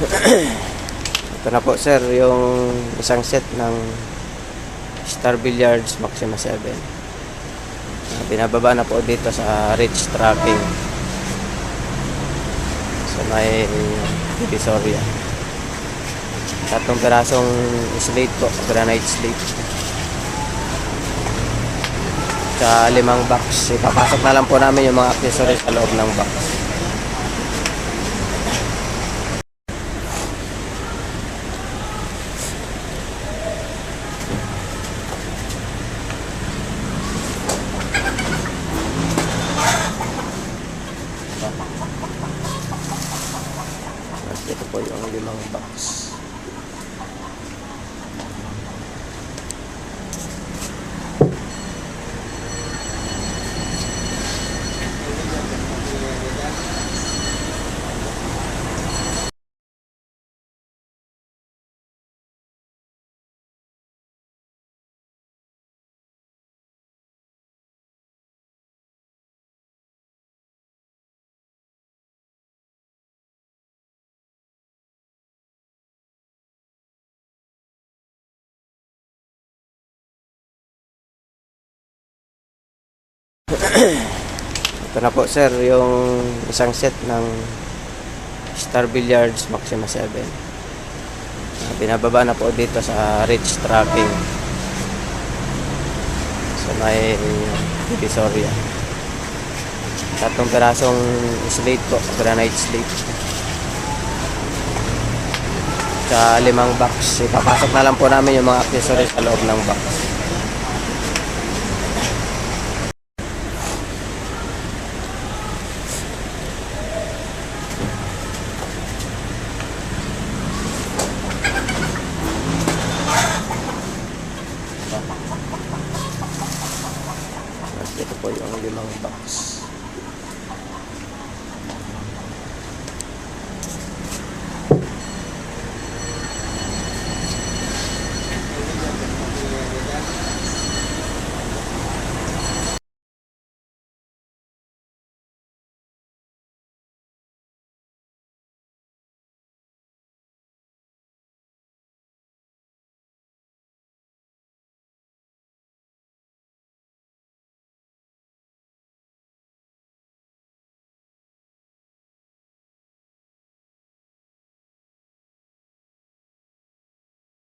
Ito na po sir, yung isang set ng Star Billiards Maxima 7. Binababa na po dito sa Rich Trapping sa may Divisoria. 3 pirasong slate po, granite slate. Sa 5 box. Ipapasok na lang po namin yung mga accessories sa loob ng box. Ito po yung 5 box. Ito na po sir, yung isang set ng Star Billiards Maxima 7. Binababa na po dito sa Rich Trapping sa may Divisoria. 3 pirasong slate po, granite slate. Sa 5 box. Ipapasok na lang po namin yung mga accessories sa loob ng box. Ito po yung 5 box.